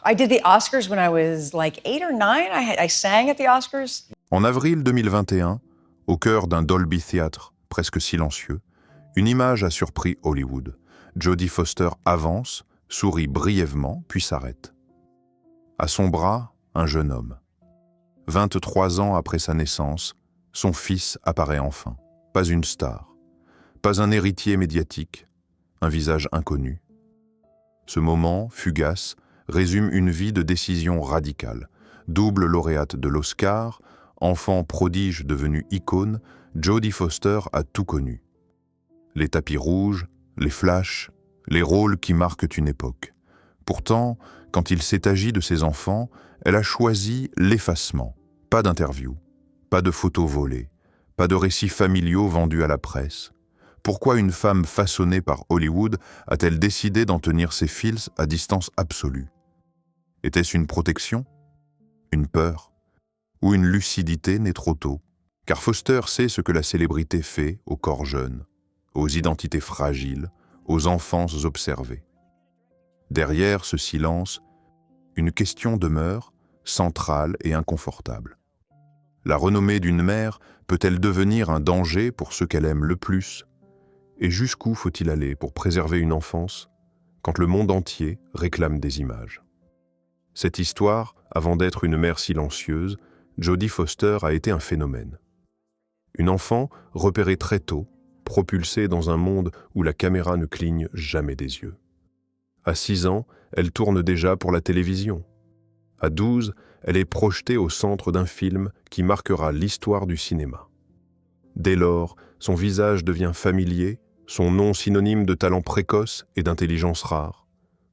I did the Oscars when I was like 8 or 9. I sang at the Oscars. En avril 2021, au cœur d'un Dolby Theatre presque silencieux, une image a surpris Hollywood. Jodie Foster avance, sourit brièvement, puis s'arrête. À son bras, un jeune homme. 23 ans après sa naissance, son fils apparaît enfin. Pas une star, pas un héritier médiatique, un visage inconnu. Ce moment, fugace, résume une vie de décision radicale. Double lauréate de l'Oscar, enfant prodige devenu icône, Jodie Foster a tout connu. Les tapis rouges, les flashs, les rôles qui marquent une époque. Pourtant, quand il s'est agi de ses enfants, elle a choisi l'effacement. Pas d'interview, pas de photos volées, pas de récits familiaux vendus à la presse. Pourquoi une femme façonnée par Hollywood a-t-elle décidé d'en tenir ses fils à distance absolue? Était-ce une protection? Une peur? Ou une lucidité née trop tôt? Car Foster sait ce que la célébrité fait aux corps jeunes, aux identités fragiles, aux enfances observées. Derrière ce silence, une question demeure, centrale et inconfortable. La renommée d'une mère peut-elle devenir un danger pour ceux qu'elle aime le plus? Et jusqu'où faut-il aller pour préserver une enfance quand le monde entier réclame des images? Cette histoire, avant d'être une mère silencieuse, Jodie Foster a été un phénomène. Une enfant repérée très tôt, propulsée dans un monde où la caméra ne cligne jamais des yeux. À 6 ans, elle tourne déjà pour la télévision. À 12, elle est projetée au centre d'un film qui marquera l'histoire du cinéma. Dès lors, son visage devient familier, son nom synonyme de talent précoce et d'intelligence rare.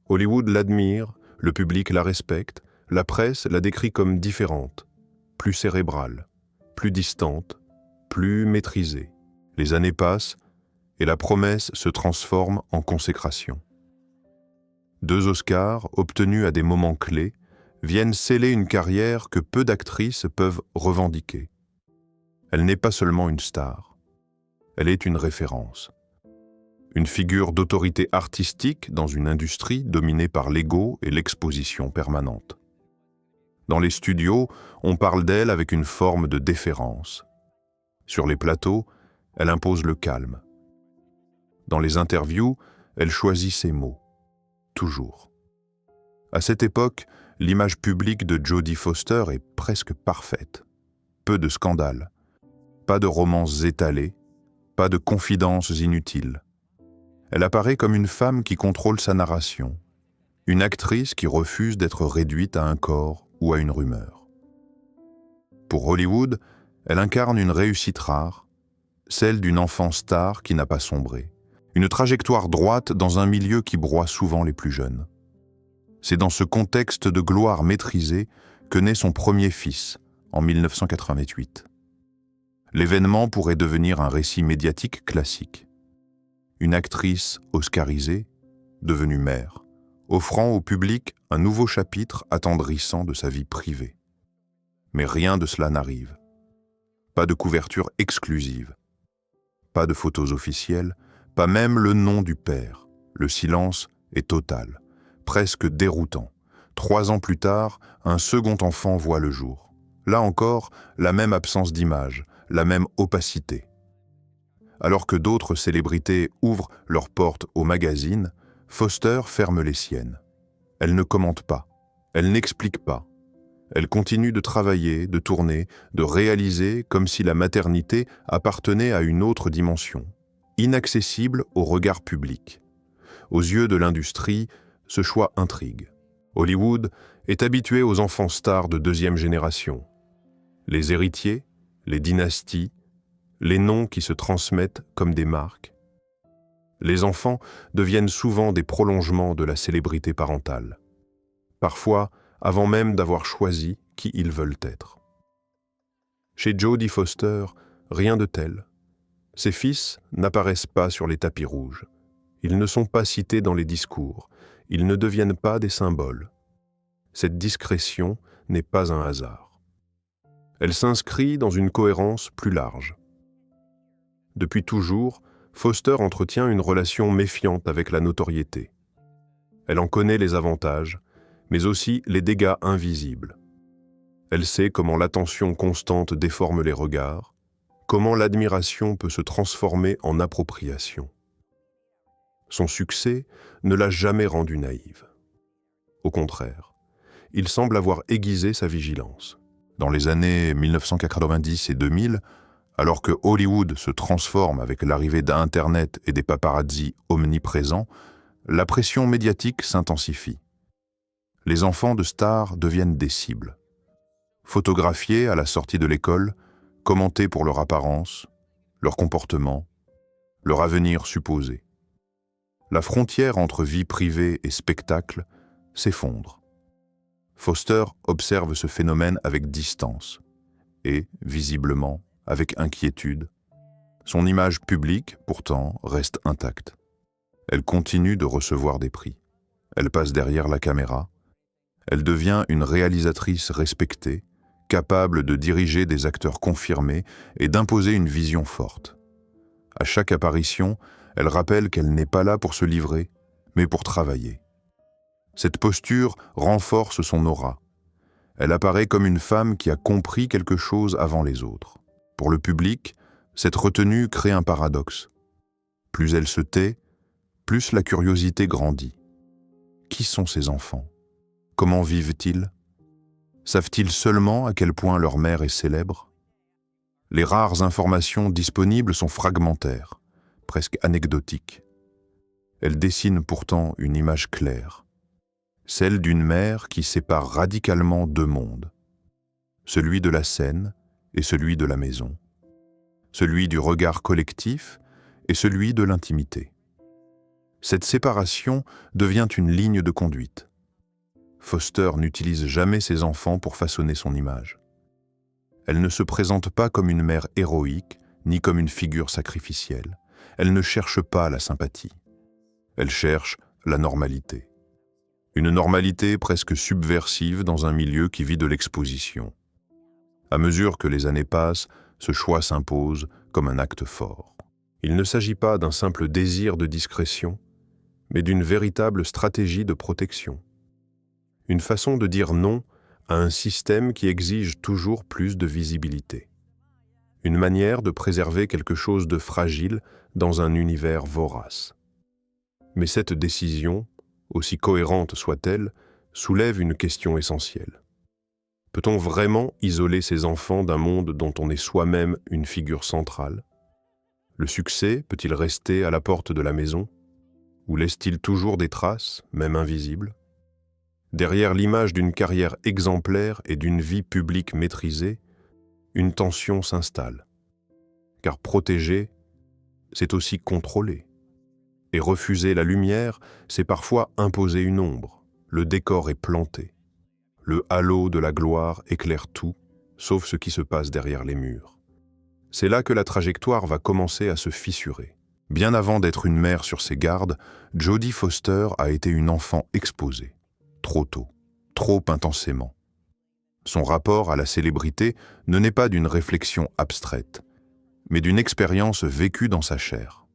Hollywood l'admire, le public la respecte, la presse la décrit comme différente, plus cérébrale, plus distante, plus maîtrisée. Les années passent et la promesse se transforme en consécration. 2 Oscars, obtenus à des moments clés, viennent sceller une carrière que peu d'actrices peuvent revendiquer. Elle n'est pas seulement une star, elle est une référence. Une figure d'autorité artistique dans une industrie dominée par l'ego et l'exposition permanente. Dans les studios, on parle d'elle avec une forme de déférence. Sur les plateaux, elle impose le calme. Dans les interviews, elle choisit ses mots. Toujours. À cette époque, l'image publique de Jodie Foster est presque parfaite. Peu de scandales, pas de romances étalées, pas de confidences inutiles. Elle apparaît comme une femme qui contrôle sa narration, une actrice qui refuse d'être réduite à un corps ou à une rumeur. Pour Hollywood, elle incarne une réussite rare, celle d'une enfant star qui n'a pas sombré, une trajectoire droite dans un milieu qui broie souvent les plus jeunes. C'est dans ce contexte de gloire maîtrisée que naît son premier fils, en 1988. L'événement pourrait devenir un récit médiatique classique. Une actrice oscarisée, devenue mère, offrant au public un nouveau chapitre attendrissant de sa vie privée. Mais rien de cela n'arrive. Pas de couverture exclusive, pas de photos officielles, pas même le nom du père. Le silence est total, presque déroutant. 3 ans plus tard, un second enfant voit le jour. Là encore, la même absence d'image, la même opacité. Alors que d'autres célébrités ouvrent leurs portes aux magazines, Foster ferme les siennes. Elle ne commente pas, elle n'explique pas. Elle continue de travailler, de tourner, de réaliser comme si la maternité appartenait à une autre dimension, inaccessible au regard public. Aux yeux de l'industrie, ce choix intrigue. Hollywood est habitué aux enfants stars de 2e génération. Les héritiers, les dynasties, les noms qui se transmettent comme des marques. Les enfants deviennent souvent des prolongements de la célébrité parentale. Parfois, avant même d'avoir choisi qui ils veulent être. Chez Jodie Foster, rien de tel. Ses fils n'apparaissent pas sur les tapis rouges. Ils ne sont pas cités dans les discours. Ils ne deviennent pas des symboles. Cette discrétion n'est pas un hasard. Elle s'inscrit dans une cohérence plus large. Depuis toujours, Foster entretient une relation méfiante avec la notoriété. Elle en connaît les avantages, mais aussi les dégâts invisibles. Elle sait comment l'attention constante déforme les regards, comment l'admiration peut se transformer en appropriation. Son succès ne l'a jamais rendue naïve. Au contraire, il semble avoir aiguisé sa vigilance. Dans les années 1990 et 2000, alors que Hollywood se transforme avec l'arrivée d'Internet et des paparazzis omniprésents, la pression médiatique s'intensifie. Les enfants de stars deviennent des cibles. Photographiés à la sortie de l'école, commentés pour leur apparence, leur comportement, leur avenir supposé. La frontière entre vie privée et spectacle s'effondre. Foster observe ce phénomène avec distance et, visiblement, avec inquiétude. Son image publique, pourtant, reste intacte. Elle continue de recevoir des prix. Elle passe derrière la caméra. Elle devient une réalisatrice respectée, capable de diriger des acteurs confirmés et d'imposer une vision forte. À chaque apparition, elle rappelle qu'elle n'est pas là pour se livrer, mais pour travailler. Cette posture renforce son aura. Elle apparaît comme une femme qui a compris quelque chose avant les autres. Pour le public, cette retenue crée un paradoxe. Plus elle se tait, plus la curiosité grandit. Qui sont ces enfants? Comment vivent-ils? Savent-ils seulement à quel point leur mère est célèbre? Les rares informations disponibles sont fragmentaires, presque anecdotiques. Elles dessinent pourtant une image claire, celle d'une mère qui sépare radicalement deux mondes, celui de la scène et celui de la maison, celui du regard collectif et celui de l'intimité. Cette séparation devient une ligne de conduite. Foster n'utilise jamais ses enfants pour façonner son image. Elle ne se présente pas comme une mère héroïque, ni comme une figure sacrificielle. Elle ne cherche pas la sympathie. Elle cherche la normalité. Une normalité presque subversive dans un milieu qui vit de l'exposition. À mesure que les années passent, ce choix s'impose comme un acte fort. Il ne s'agit pas d'un simple désir de discrétion, mais d'une véritable stratégie de protection. Une façon de dire non à un système qui exige toujours plus de visibilité. Une manière de préserver quelque chose de fragile dans un univers vorace. Mais cette décision, aussi cohérente soit-elle, soulève une question essentielle. Peut-on vraiment isoler ces enfants d'un monde dont on est soi-même une figure centrale? Le succès peut-il rester à la porte de la maison? Ou laisse-t-il toujours des traces, même invisibles? Derrière l'image d'une carrière exemplaire et d'une vie publique maîtrisée, une tension s'installe. Car protéger, c'est aussi contrôler. Et refuser la lumière, c'est parfois imposer une ombre. Le décor est planté. Le halo de la gloire éclaire tout, sauf ce qui se passe derrière les murs. C'est là que la trajectoire va commencer à se fissurer. Bien avant d'être une mère sur ses gardes, Jodie Foster a été une enfant exposée. Trop tôt, trop intensément. Son rapport à la célébrité ne naît pas d'une réflexion abstraite, mais d'une expérience vécue dans sa chair.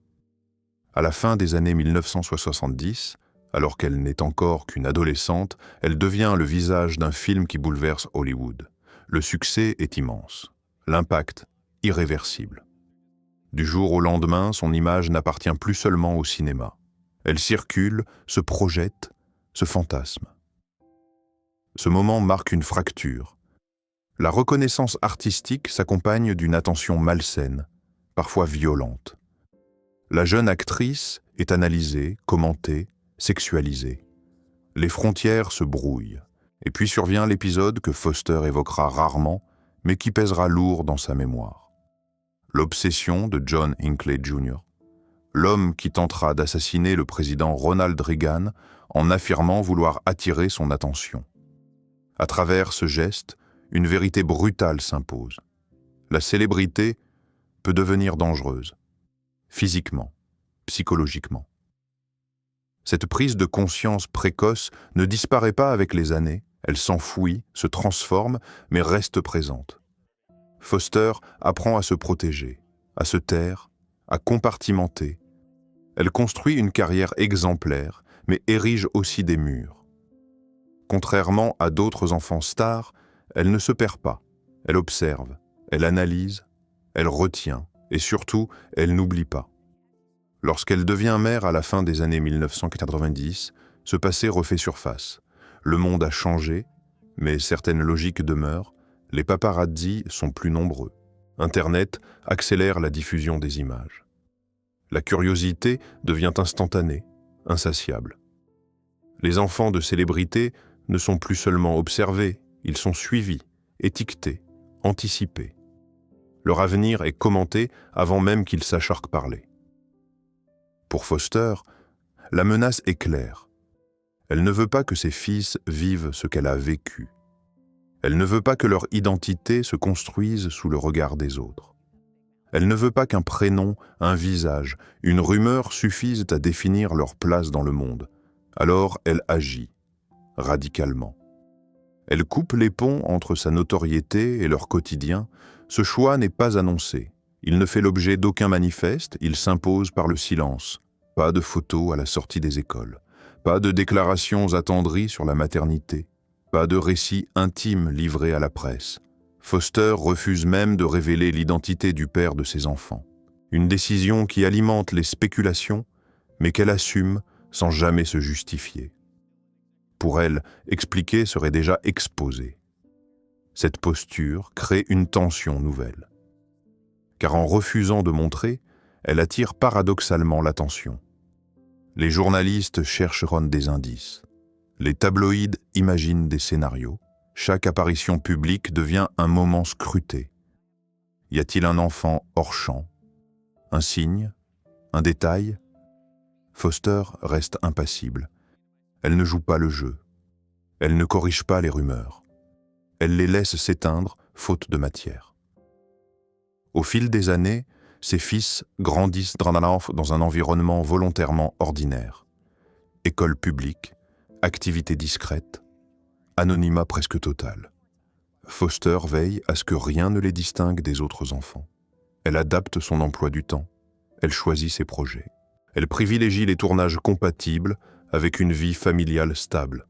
À la fin des années 1970, alors qu'elle n'est encore qu'une adolescente, elle devient le visage d'un film qui bouleverse Hollywood. Le succès est immense, l'impact irréversible. Du jour au lendemain, son image n'appartient plus seulement au cinéma. Elle circule, se projette, se fantasme. Ce moment marque une fracture. La reconnaissance artistique s'accompagne d'une attention malsaine, parfois violente. La jeune actrice est analysée, commentée, sexualisée. Les frontières se brouillent. Et puis survient l'épisode que Foster évoquera rarement, mais qui pèsera lourd dans sa mémoire. L'obsession de John Hinckley Jr., l'homme qui tentera d'assassiner le président Ronald Reagan en affirmant vouloir attirer son attention. À travers ce geste, une vérité brutale s'impose. La célébrité peut devenir dangereuse, physiquement, psychologiquement. Cette prise de conscience précoce ne disparaît pas avec les années, elle s'enfouit, se transforme, mais reste présente. Foster apprend à se protéger, à se taire, à compartimenter. Elle construit une carrière exemplaire, mais érige aussi des murs. Contrairement à d'autres enfants stars, elle ne se perd pas. Elle observe, elle analyse, elle retient et surtout, elle n'oublie pas. Lorsqu'elle devient mère à la fin des années 1990, ce passé refait surface. Le monde a changé, mais certaines logiques demeurent. Les paparazzis sont plus nombreux. Internet accélère la diffusion des images. La curiosité devient instantanée, insatiable. Les enfants de célébrités ne sont plus seulement observés, ils sont suivis, étiquetés, anticipés. Leur avenir est commenté avant même qu'ils sachent parler. Pour Foster, la menace est claire. Elle ne veut pas que ses fils vivent ce qu'elle a vécu. Elle ne veut pas que leur identité se construise sous le regard des autres. Elle ne veut pas qu'un prénom, un visage, une rumeur suffisent à définir leur place dans le monde. Alors elle agit, radicalement. Elle coupe les ponts entre sa notoriété et leur quotidien. Ce choix n'est pas annoncé. Il ne fait l'objet d'aucun manifeste, il s'impose par le silence. Pas de photos à la sortie des écoles. Pas de déclarations attendries sur la maternité. Pas de récits intimes livrés à la presse. Foster refuse même de révéler l'identité du père de ses enfants. Une décision qui alimente les spéculations, mais qu'elle assume sans jamais se justifier. Pour elle, expliquer serait déjà exposer. Cette posture crée une tension nouvelle. Car en refusant de montrer, elle attire paradoxalement l'attention. Les journalistes chercheront des indices. Les tabloïds imaginent des scénarios. Chaque apparition publique devient un moment scruté. Y a-t-il un enfant hors champ? Un signe? Un détail? Foster reste impassible. Elle ne joue pas le jeu. Elle ne corrige pas les rumeurs. Elle les laisse s'éteindre, faute de matière. Au fil des années, ses fils grandissent dans un environnement volontairement ordinaire. École publique, activités discrètes, anonymat presque total. Foster veille à ce que rien ne les distingue des autres enfants. Elle adapte son emploi du temps. Elle choisit ses projets. Elle privilégie les tournages compatibles avec une vie familiale stable.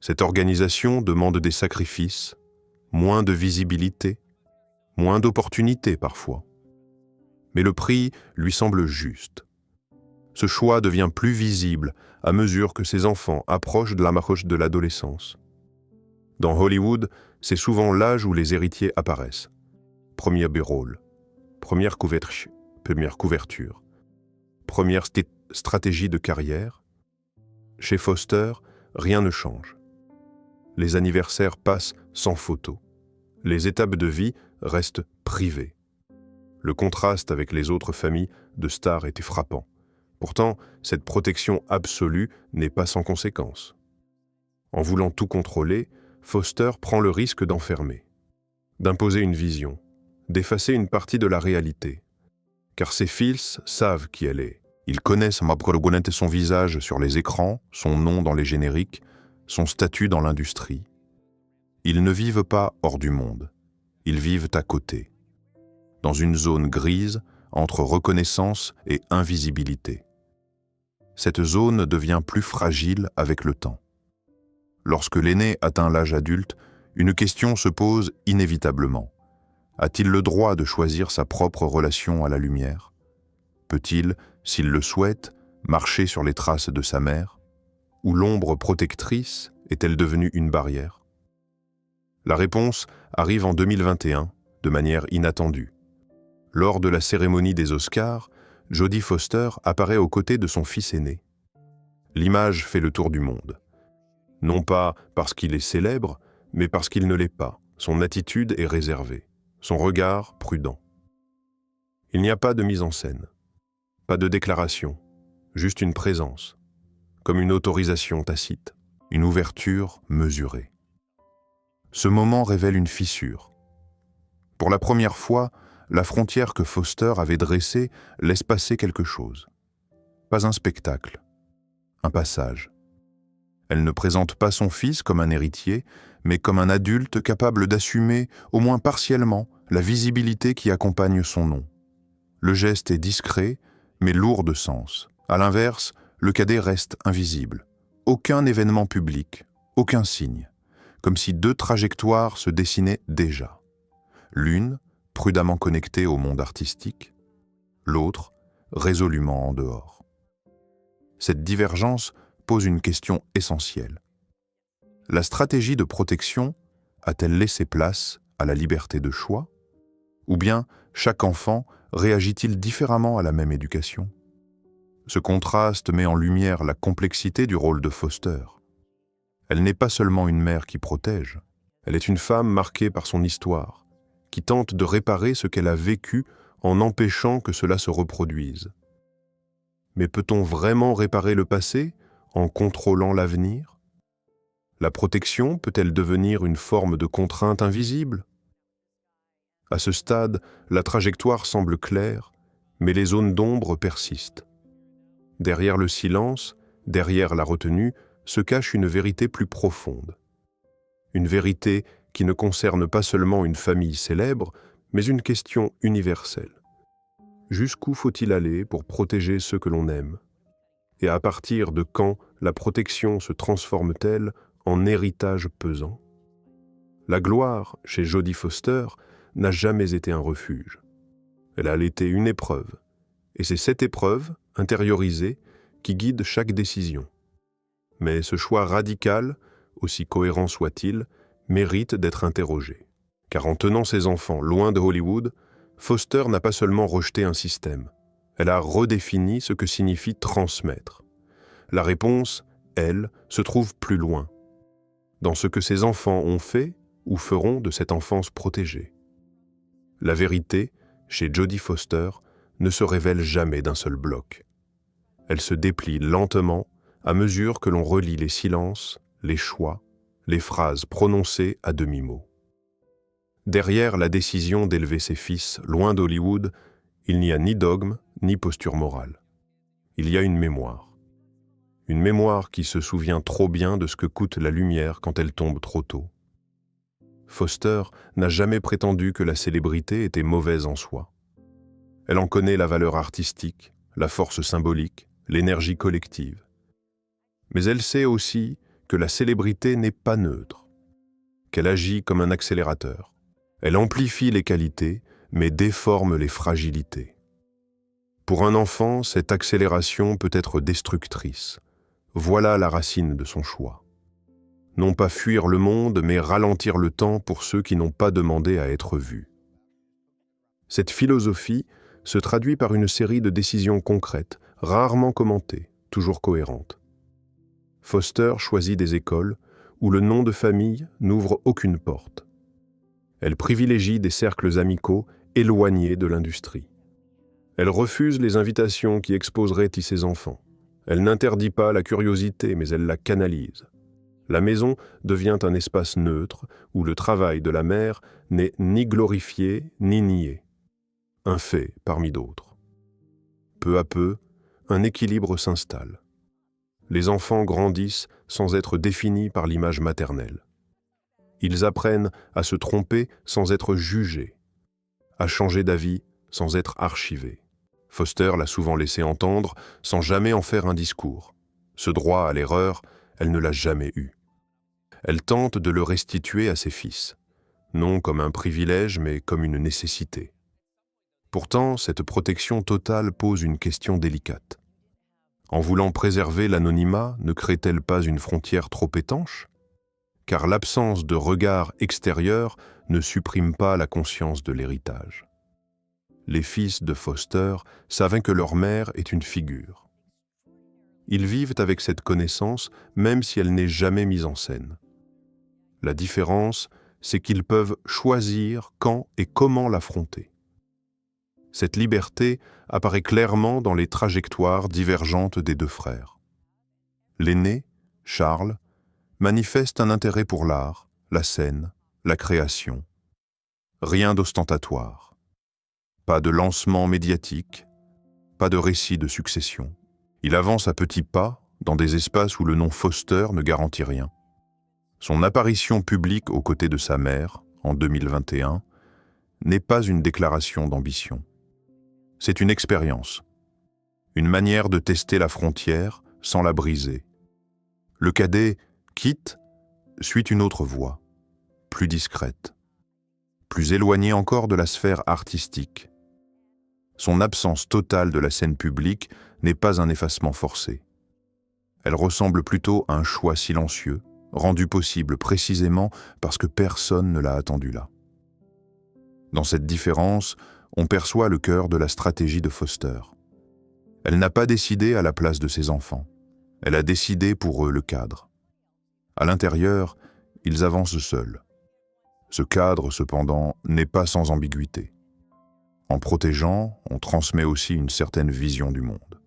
Cette organisation demande des sacrifices, moins de visibilité, moins d'opportunités parfois. Mais le prix lui semble juste. Ce choix devient plus visible à mesure que ses enfants approchent de l'adolescence. Dans Hollywood, c'est souvent l'âge où les héritiers apparaissent. Premier B-roll, première couverture, première stratégie de carrière. Chez Foster, rien ne change. Les anniversaires passent sans photo. Les étapes de vie restent privées. Le contraste avec les autres familles de stars était frappant. Pourtant, cette protection absolue n'est pas sans conséquences. En voulant tout contrôler, Foster prend le risque d'enfermer, d'imposer une vision, d'effacer une partie de la réalité. Car ses fils savent qui elle est. Ils connaissent son visage sur les écrans, son nom dans les génériques, son statut dans l'industrie. Ils ne vivent pas hors du monde. Ils vivent à côté, dans une zone grise entre reconnaissance et invisibilité. Cette zone devient plus fragile avec le temps. Lorsque l'aîné atteint l'âge adulte, une question se pose inévitablement. A-t-il le droit de choisir sa propre relation à la lumière? Peut-il, s'il le souhaite, marcher sur les traces de sa mère? Ou l'ombre protectrice est-elle devenue une barrière? La réponse arrive en 2021, de manière inattendue. Lors de la cérémonie des Oscars, Jodie Foster apparaît aux côtés de son fils aîné. L'image fait le tour du monde. Non pas parce qu'il est célèbre, mais parce qu'il ne l'est pas. Son attitude est réservée, son regard prudent. Il n'y a pas de mise en scène, pas de déclaration, juste une présence, comme une autorisation tacite, une ouverture mesurée. Ce moment révèle une fissure. Pour la première fois, la frontière que Foster avait dressée laisse passer quelque chose. Pas un spectacle, un passage. Elle ne présente pas son fils comme un héritier, mais comme un adulte capable d'assumer, au moins partiellement, la visibilité qui accompagne son nom. Le geste est discret, mais lourd de sens. À l'inverse, le cadet reste invisible. Aucun événement public, aucun signe, comme si deux trajectoires se dessinaient déjà. L'une, prudemment connectée au monde artistique, l'autre, résolument en dehors. Cette divergence pose une question essentielle. La stratégie de protection a-t-elle laissé place à la liberté de choix? Ou bien chaque enfant réagit-il différemment à la même éducation? Ce contraste met en lumière la complexité du rôle de Foster. Elle n'est pas seulement une mère qui protège, elle est une femme marquée par son histoire, qui tente de réparer ce qu'elle a vécu en empêchant que cela se reproduise. Mais peut-on vraiment réparer le passé en contrôlant l'avenir? La protection peut-elle devenir une forme de contrainte invisible? À ce stade, la trajectoire semble claire, mais les zones d'ombre persistent. Derrière le silence, derrière la retenue, se cache une vérité plus profonde. Une vérité qui ne concerne pas seulement une famille célèbre, mais une question universelle. Jusqu'où faut-il aller pour protéger ceux que l'on aime? Et à partir de quand la protection se transforme-t-elle en héritage pesant? La gloire, chez Jodie Foster, n'a jamais été un refuge. Elle a été une épreuve, et c'est cette épreuve, intériorisée, qui guide chaque décision. Mais ce choix radical, aussi cohérent soit-il, mérite d'être interrogé. Car en tenant ses enfants loin de Hollywood, Foster n'a pas seulement rejeté un système, elle a redéfini ce que signifie transmettre. La réponse, elle, se trouve plus loin, dans ce que ses enfants ont fait ou feront de cette enfance protégée. La vérité, chez Jodie Foster, ne se révèle jamais d'un seul bloc. Elle se déplie lentement à mesure que l'on relit les silences, les choix, les phrases prononcées à demi-mot. Derrière la décision d'élever ses fils loin d'Hollywood, il n'y a ni dogme ni posture morale. Il y a une mémoire. Une mémoire qui se souvient trop bien de ce que coûte la lumière quand elle tombe trop tôt. Foster n'a jamais prétendu que la célébrité était mauvaise en soi. Elle en connaît la valeur artistique, la force symbolique, l'énergie collective. Mais elle sait aussi que la célébrité n'est pas neutre, qu'elle agit comme un accélérateur. Elle amplifie les qualités, mais déforme les fragilités. Pour un enfant, cette accélération peut être destructrice. Voilà la racine de son choix. Non pas fuir le monde, mais ralentir le temps pour ceux qui n'ont pas demandé à être vus. Cette philosophie se traduit par une série de décisions concrètes, rarement commentées, toujours cohérentes. Foster choisit des écoles où le nom de famille n'ouvre aucune porte. Elle privilégie des cercles amicaux éloignés de l'industrie. Elle refuse les invitations qui exposeraient ses enfants. Elle n'interdit pas la curiosité, mais elle la canalise. La maison devient un espace neutre où le travail de la mère n'est ni glorifié ni nié. Un fait parmi d'autres. Peu à peu, un équilibre s'installe. Les enfants grandissent sans être définis par l'image maternelle. Ils apprennent à se tromper sans être jugés, à changer d'avis sans être archivés. Foster l'a souvent laissé entendre sans jamais en faire un discours. Ce droit à l'erreur, elle ne l'a jamais eu. Elle tente de le restituer à ses fils, non comme un privilège mais comme une nécessité. Pourtant, cette protection totale pose une question délicate. En voulant préserver l'anonymat, ne crée-t-elle pas une frontière trop étanche? Car l'absence de regard extérieur ne supprime pas la conscience de l'héritage. Les fils de Foster savent que leur mère est une figure. Ils vivent avec cette connaissance même si elle n'est jamais mise en scène. La différence, c'est qu'ils peuvent choisir quand et comment l'affronter. Cette liberté apparaît clairement dans les trajectoires divergentes des deux frères. L'aîné, Charles, manifeste un intérêt pour l'art, la scène, la création. Rien d'ostentatoire. Pas de lancement médiatique, pas de récit de succession. Il avance à petits pas dans des espaces où le nom Foster ne garantit rien. Son apparition publique aux côtés de sa mère, en 2021, n'est pas une déclaration d'ambition. C'est une expérience, une manière de tester la frontière sans la briser. Le cadet quitte suit une autre voie, plus discrète, plus éloignée encore de la sphère artistique. Son absence totale de la scène publique n'est pas un effacement forcé. Elle ressemble plutôt à un choix silencieux, rendu possible précisément parce que personne ne l'a attendu là. Dans cette différence, on perçoit le cœur de la stratégie de Foster. Elle n'a pas décidé à la place de ses enfants. Elle a décidé pour eux le cadre. À l'intérieur, ils avancent seuls. Ce cadre, cependant, n'est pas sans ambiguïté. En protégeant, on transmet aussi une certaine vision du monde.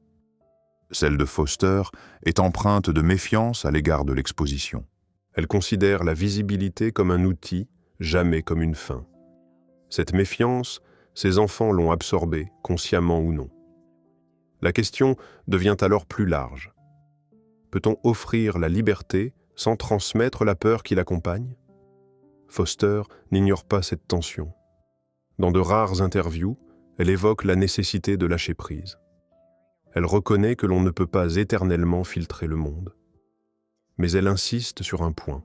Celle de Foster est empreinte de méfiance à l'égard de l'exposition. Elle considère la visibilité comme un outil, jamais comme une fin. Cette méfiance, ses enfants l'ont absorbée, consciemment ou non. La question devient alors plus large. Peut-on offrir la liberté sans transmettre la peur qui l'accompagne ? Foster n'ignore pas cette tension. Dans de rares interviews, elle évoque la nécessité de lâcher prise. Elle reconnaît que l'on ne peut pas éternellement filtrer le monde. Mais elle insiste sur un point.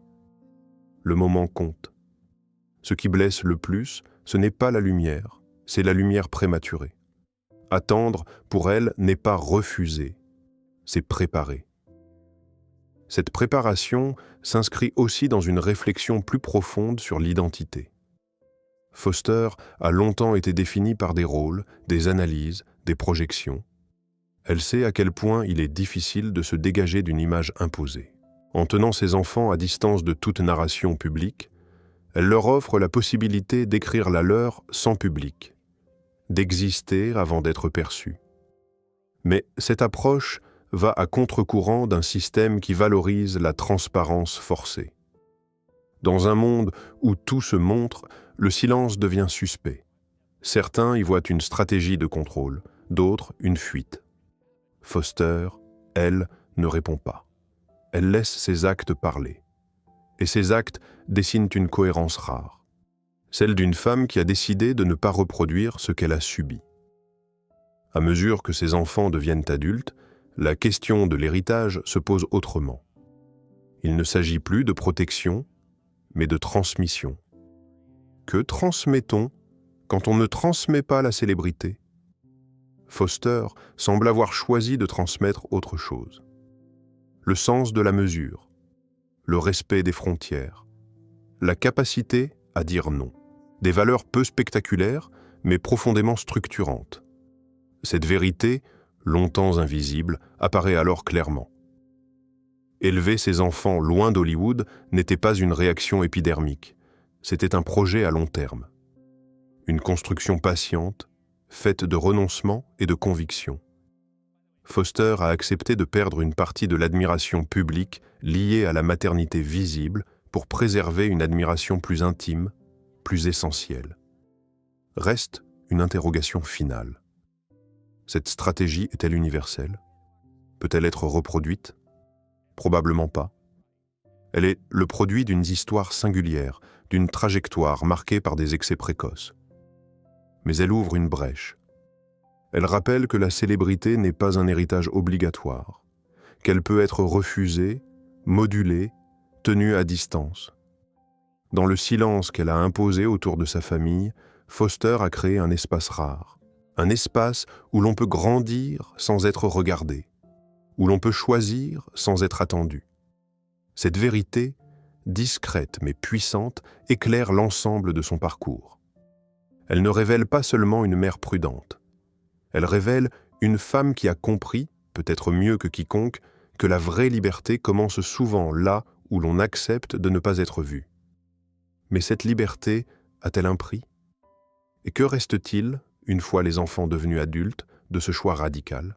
Le moment compte. Ce qui blesse le plus, ce n'est pas la lumière, c'est la lumière prématurée. Attendre, pour elle, n'est pas refuser, c'est préparer. Cette préparation s'inscrit aussi dans une réflexion plus profonde sur l'identité. Foster a longtemps été définie par des rôles, des analyses, des projections. Elle sait à quel point il est difficile de se dégager d'une image imposée. En tenant ses enfants à distance de toute narration publique, elle leur offre la possibilité d'écrire la leur sans public, d'exister avant d'être perçue. Mais cette approche va à contre-courant d'un système qui valorise la transparence forcée. Dans un monde où tout se montre, le silence devient suspect. Certains y voient une stratégie de contrôle, d'autres une fuite. Foster, elle, ne répond pas. Elle laisse ses actes parler. Et ces actes dessinent une cohérence rare, celle d'une femme qui a décidé de ne pas reproduire ce qu'elle a subi. À mesure que ses enfants deviennent adultes, la question de l'héritage se pose autrement. Il ne s'agit plus de protection, mais de transmission. Que transmet-on quand on ne transmet pas la célébrité ? Foster semble avoir choisi de transmettre autre chose. Le sens de la mesure, le respect des frontières, la capacité à dire non. Des valeurs peu spectaculaires, mais profondément structurantes. Cette vérité, longtemps invisible, apparaît alors clairement. Élever ses enfants loin d'Hollywood n'était pas une réaction épidermique, c'était un projet à long terme. Une construction patiente, faite de renoncement et de conviction. Foster a accepté de perdre une partie de l'admiration publique liée à la maternité visible pour préserver une admiration plus intime, plus essentielle. Reste une interrogation finale. Cette stratégie est-elle universelle ? Peut-elle être reproduite ? Probablement pas. Elle est le produit d'une histoire singulière, d'une trajectoire marquée par des excès précoces. Mais elle ouvre une brèche. Elle rappelle que la célébrité n'est pas un héritage obligatoire, qu'elle peut être refusée, modulée, tenue à distance. Dans le silence qu'elle a imposé autour de sa famille, Foster a créé un espace rare, un espace où l'on peut grandir sans être regardé, où l'on peut choisir sans être attendu. Cette vérité, discrète mais puissante, éclaire l'ensemble de son parcours. Elle ne révèle pas seulement une mère prudente. Elle révèle une femme qui a compris, peut-être mieux que quiconque, que la vraie liberté commence souvent là où l'on accepte de ne pas être vu. Mais cette liberté a-t-elle un prix ? Et que reste-t-il, une fois les enfants devenus adultes, de ce choix radical ?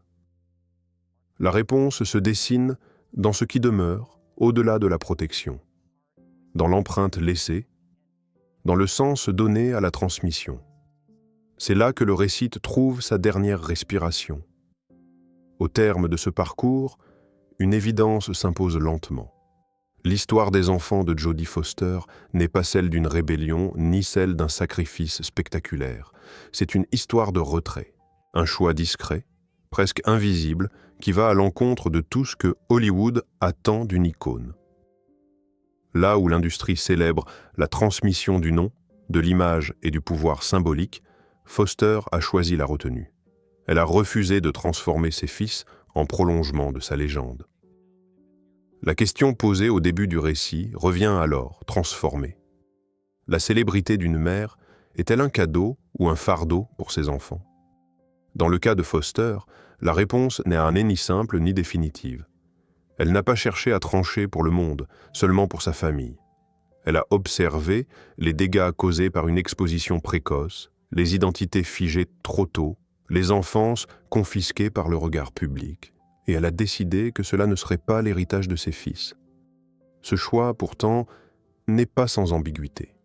La réponse se dessine dans ce qui demeure, au-delà de la protection, dans l'empreinte laissée, dans le sens donné à la transmission. C'est là que le récit trouve sa dernière respiration. Au terme de ce parcours, une évidence s'impose lentement. L'histoire des enfants de Jodie Foster n'est pas celle d'une rébellion ni celle d'un sacrifice spectaculaire. C'est une histoire de retrait, un choix discret, presque invisible, qui va à l'encontre de tout ce que Hollywood attend d'une icône. Là où l'industrie célèbre la transmission du nom, de l'image et du pouvoir symbolique, Foster a choisi la retenue. Elle a refusé de transformer ses fils en prolongement de sa légende. La question posée au début du récit revient alors, transformée. La célébrité d'une mère est-elle un cadeau ou un fardeau pour ses enfants? Dans le cas de Foster, la réponse n'est ni simple ni définitive. Elle n'a pas cherché à trancher pour le monde, seulement pour sa famille. Elle a observé les dégâts causés par une exposition précoce, les identités figées trop tôt, les enfances confisquées par le regard public, et elle a décidé que cela ne serait pas l'héritage de ses fils. Ce choix, pourtant, n'est pas sans ambiguïté.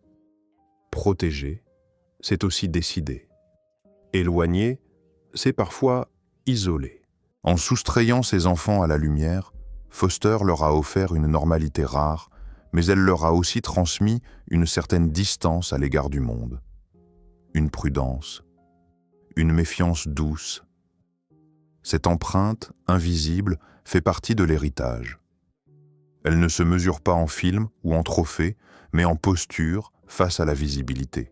Protéger, c'est aussi décider. Éloigner, c'est parfois isoler. En soustrayant ses enfants à la lumière, Foster leur a offert une normalité rare, mais elle leur a aussi transmis une certaine distance à l'égard du monde. Une prudence, une méfiance douce. Cette empreinte, invisible, fait partie de l'héritage. Elle ne se mesure pas en film ou en trophée, mais en posture face à la visibilité.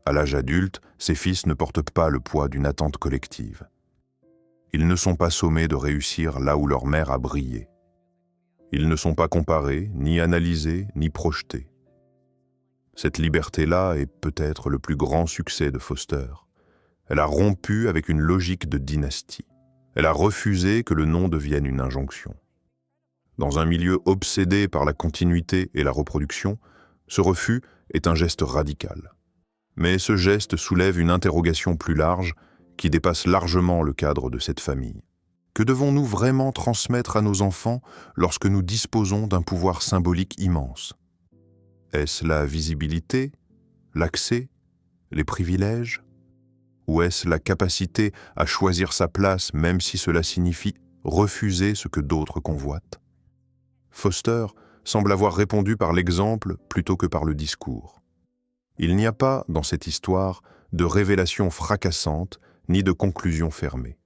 À l'âge adulte, ses fils ne portent pas le poids d'une attente collective. Ils ne sont pas sommés de réussir là où leur mère a brillé. Ils ne sont pas comparés, ni analysés, ni projetés. Cette liberté-là est peut-être le plus grand succès de Foster. Elle a rompu avec une logique de dynastie. Elle a refusé que le nom devienne une injonction. Dans un milieu obsédé par la continuité et la reproduction, ce refus est un geste radical. Mais ce geste soulève une interrogation plus large qui dépasse largement le cadre de cette famille. Que devons-nous vraiment transmettre à nos enfants lorsque nous disposons d'un pouvoir symbolique immense? Est-ce la visibilité, l'accès, les privilèges? Ou est-ce la capacité à choisir sa place même si cela signifie refuser ce que d'autres convoitent? Foster semble avoir répondu par l'exemple plutôt que par le discours. Il n'y a pas, dans cette histoire, de révélation fracassante ni de conclusion fermée.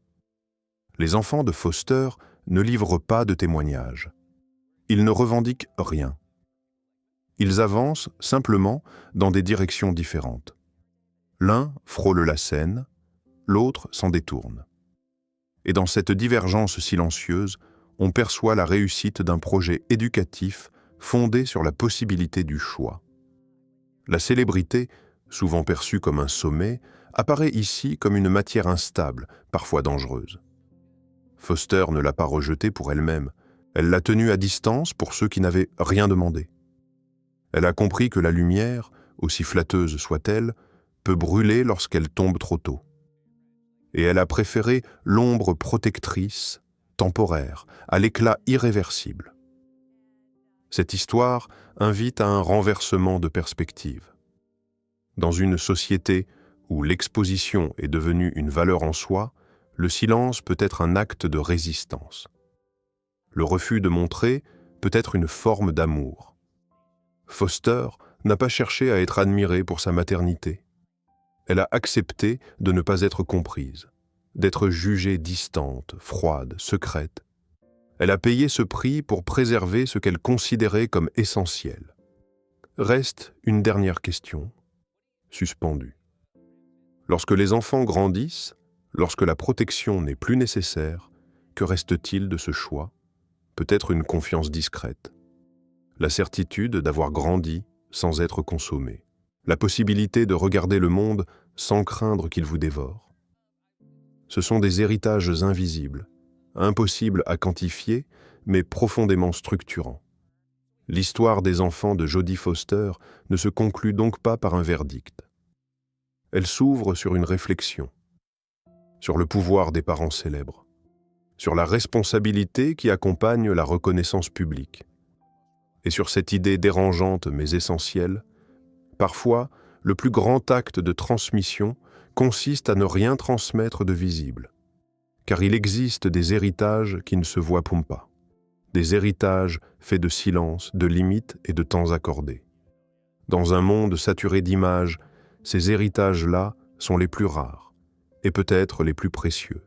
Les enfants de Foster ne livrent pas de témoignages. Ils ne revendiquent rien. Ils avancent simplement dans des directions différentes. L'un frôle la scène, l'autre s'en détourne. Et dans cette divergence silencieuse, on perçoit la réussite d'un projet éducatif fondé sur la possibilité du choix. La célébrité, souvent perçue comme un sommet, apparaît ici comme une matière instable, parfois dangereuse. Foster ne l'a pas rejetée pour elle-même, elle l'a tenue à distance pour ceux qui n'avaient rien demandé. Elle a compris que la lumière, aussi flatteuse soit-elle, peut brûler lorsqu'elle tombe trop tôt. Et elle a préféré l'ombre protectrice, temporaire, à l'éclat irréversible. Cette histoire invite à un renversement de perspective. Dans une société où l'exposition est devenue une valeur en soi, le silence peut être un acte de résistance. Le refus de montrer peut être une forme d'amour. Foster n'a pas cherché à être admirée pour sa maternité. Elle a accepté de ne pas être comprise, d'être jugée distante, froide, secrète. Elle a payé ce prix pour préserver ce qu'elle considérait comme essentiel. Reste une dernière question, suspendue. Lorsque les enfants grandissent, lorsque la protection n'est plus nécessaire, que reste-t-il de ce choix? Peut-être une confiance discrète. La certitude d'avoir grandi sans être consommé. La possibilité de regarder le monde sans craindre qu'il vous dévore. Ce sont des héritages invisibles, impossibles à quantifier, mais profondément structurants. L'histoire des enfants de Jodie Foster ne se conclut donc pas par un verdict. Elle s'ouvre sur une réflexion, sur le pouvoir des parents célèbres, sur la responsabilité qui accompagne la reconnaissance publique, et sur cette idée dérangeante mais essentielle, parfois, le plus grand acte de transmission consiste à ne rien transmettre de visible, car il existe des héritages qui ne se voient pas, des héritages faits de silence, de limites et de temps accordés. Dans un monde saturé d'images, ces héritages-là sont les plus rares et peut-être les plus précieux.